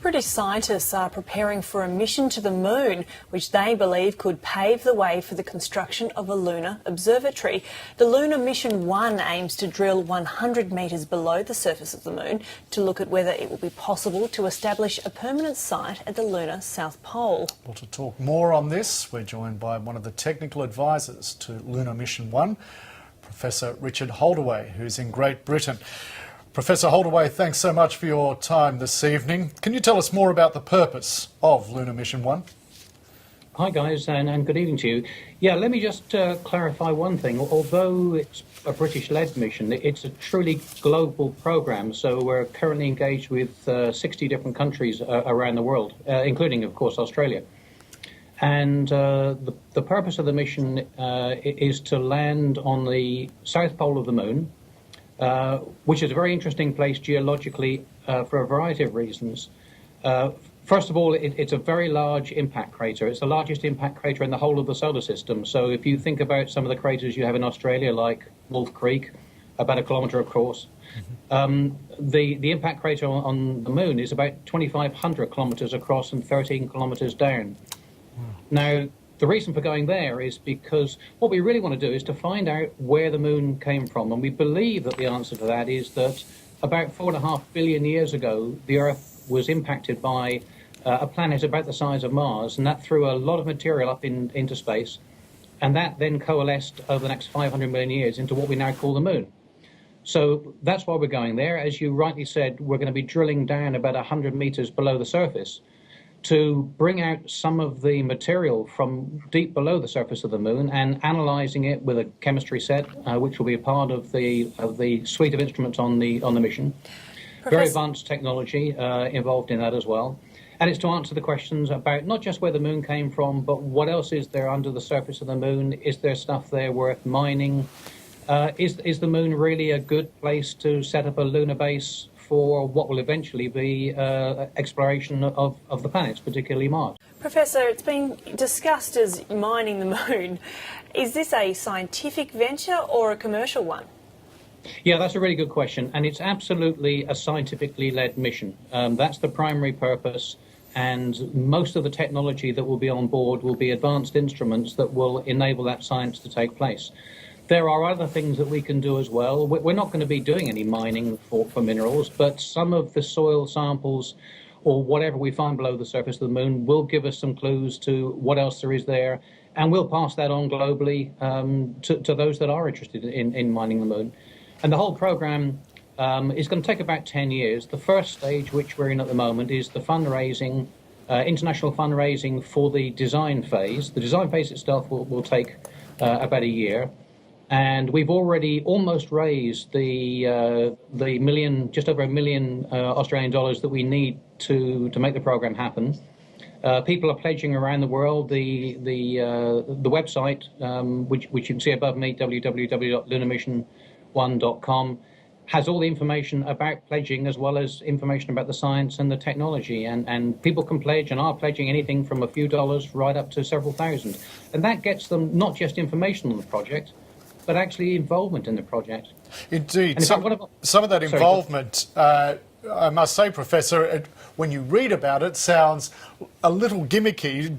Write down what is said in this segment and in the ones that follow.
British scientists are preparing for a mission to the moon, which they believe could pave the way for the construction of a lunar observatory. The Lunar Mission 1 aims to drill 100 metres below the surface of the moon to look at whether it will be possible to establish a permanent site at the lunar South Pole. Well, to talk more on this, we're joined by one of the technical advisors to Lunar Mission 1, Professor Richard Holdaway, who's in Great Britain. Professor Holdaway, thanks so much for your time this evening. Can you tell us more about the purpose of Lunar Mission 1? Hi guys, and good evening to you. Yeah, let me just clarify one thing. Although it's a British-led mission, it's a truly global program. So we're currently engaged with 60 different countries around the world, including, of course, Australia. And the purpose of the mission is to land on the south pole of the moon, which is a very interesting place geologically for a variety of reasons. First of all, it's a very large impact crater. It's the largest impact crater in the whole of the solar system. So if you think about some of the craters you have in Australia, like Wolf Creek, about a kilometre across, the impact crater on the moon is about 2,500 kilometres across and 13 kilometres down. Now, the reason for going there is because what we really want to do is to find out where the moon came from. And we believe that the answer to that is that about 4.5 billion years ago, the Earth was impacted by a planet about the size of Mars, and that threw a lot of material up into space. And that then coalesced over the next 500 million years into what we now call the moon. So that's why we're going there. As you rightly said, we're going to be drilling down about 100 meters below the surface to bring out some of the material from deep below the surface of the moon and analysing it with a chemistry set, which will be a part of the suite of instruments on the mission. Very advanced technology involved in that as well. And it's to answer the questions about not just where the moon came from, but what else is there under the surface of the moon? Is there stuff there worth mining? Is the moon really a good place to set up a lunar base for what will eventually be exploration of the planets, particularly Mars? Professor, it's been discussed as mining the moon. Is this a scientific venture or a commercial one? Yeah, that's a really good question, and it's absolutely a scientifically led mission. That's the primary purpose, and most of the technology that will be on board will be advanced instruments that will enable that science to take place. There are other things that we can do as well. We're not going to be doing any mining for minerals, but some of the soil samples or whatever we find below the surface of the moon will give us some clues to what else there is there, and we'll pass that on globally to those that are interested in mining the moon. And the whole program is going to take about 10 years. The first stage, which we're in at the moment, is the fundraising, international fundraising for the design phase. The design phase itself will take about a year. And we've already almost raised the million, just over $1 million Australian dollars that we need to make the program happen. People are pledging around the world. The website, which you can see above me, www.lunarmission1.com, has all the information about pledging as well as information about the science and the technology. And people can pledge and are pledging anything from a few dollars right up to several thousand. And that gets them not just information on the project, but actually involvement in the project. Indeed. Some of that involvement, I must say, Professor, when you read about it, sounds a little gimmicky,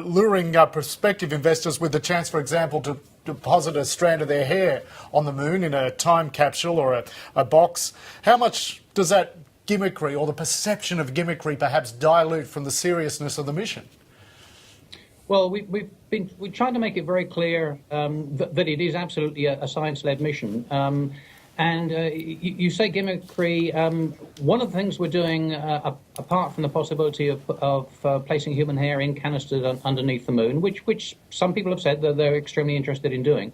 luring prospective investors with the chance, for example, to deposit a strand of their hair on the moon in a time capsule or a box. How much does that gimmickry or the perception of gimmickry perhaps dilute from the seriousness of the mission? Well, we're trying to make it very clear that it is absolutely a science-led mission. You say gimmickry. One of the things we're doing, apart from the possibility of placing human hair in canisters underneath the moon, which some people have said that they're extremely interested in doing,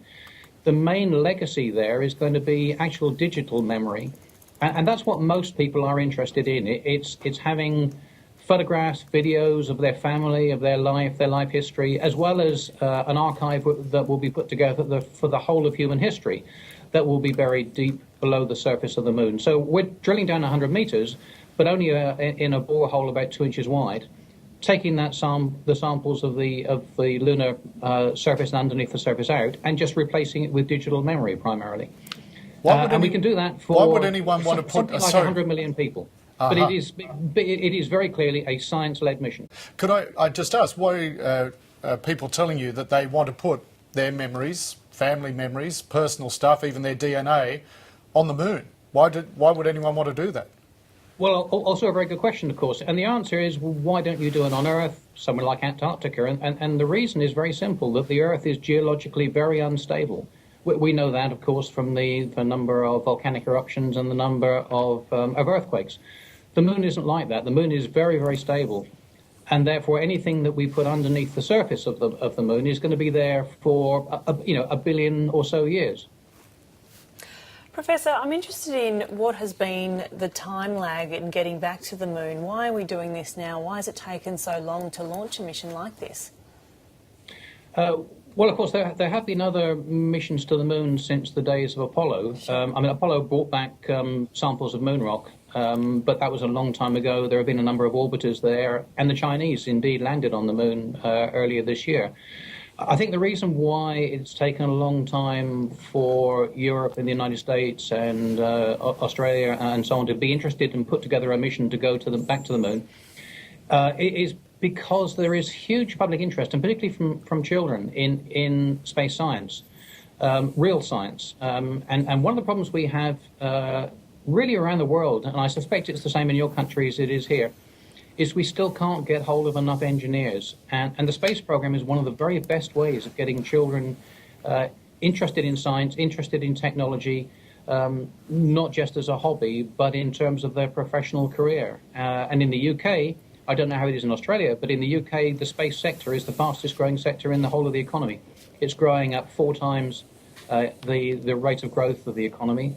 the main legacy there is going to be actual digital memory. And that's what most people are interested in. It's having photographs, videos of their family, of their life history, as well as an archive that will be put together for the whole of human history that will be buried deep below the surface of the moon. So we're drilling down 100 meters, but only in a borehole about 2 inches wide, taking the samples of the lunar surface and underneath the surface out, and just replacing it with digital memory primarily. And we can do that for why would anyone want to put something like 100 million people. But it is very clearly a science-led mission. Could I just ask, why are people telling you that they want to put their memories, family memories, personal stuff, even their DNA, on the moon? Why would anyone want to do that? Well, also a very good question, of course. And the answer is, well, why don't you do it on Earth, somewhere like Antarctica? And the reason is very simple, that the Earth is geologically very unstable. We know that, of course, from the number of volcanic eruptions and the number of earthquakes. The moon isn't like that. The moon is very, very stable. And therefore, anything that we put underneath the surface of the moon is going to be there for, a billion or so years. Professor, I'm interested in what has been the time lag in getting back to the moon. Why are we doing this now? Why has it taken so long to launch a mission like this? Well, of course, there have been other missions to the moon since the days of Apollo. Apollo brought back samples of moon rock, but that was a long time ago. There have been a number of orbiters there, and the Chinese indeed landed on the moon earlier this year. I think the reason why it's taken a long time for Europe and the United States and Australia and so on to be interested and put together a mission to go back to the moon is because there is huge public interest, and particularly from children, in space science, real science. And one of the problems we have really around the world, and I suspect it's the same in your country as it is here, is we still can't get hold of enough engineers. And the space program is one of the very best ways of getting children interested in science, interested in technology, not just as a hobby, but in terms of their professional career. And in the UK, I don't know how it is in Australia, but in the UK, the space sector is the fastest growing sector in the whole of the economy. It's growing at 4 times the rate of growth of the economy.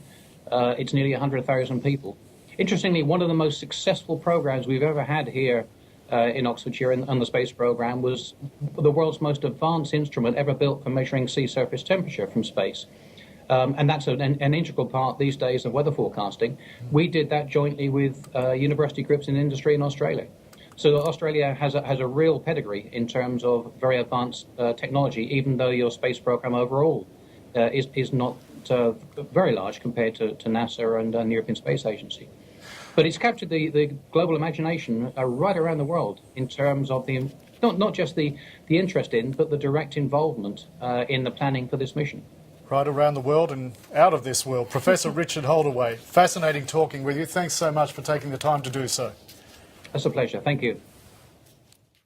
It's nearly 100,000 people. Interestingly, one of the most successful programs we've ever had here in Oxfordshire on the space program was the world's most advanced instrument ever built for measuring sea surface temperature from space. And that's an integral part these days of weather forecasting. We did that jointly with university groups in industry in Australia. So Australia has a real pedigree in terms of very advanced technology, even though your space program overall is not very large compared to NASA and the European Space Agency. But it's captured the global imagination right around the world in terms of not just the interest in, but the direct involvement in the planning for this mission. Right around the world and out of this world. Professor Richard Holdaway, fascinating talking with you. Thanks so much for taking the time to do so. That's a pleasure. Thank you.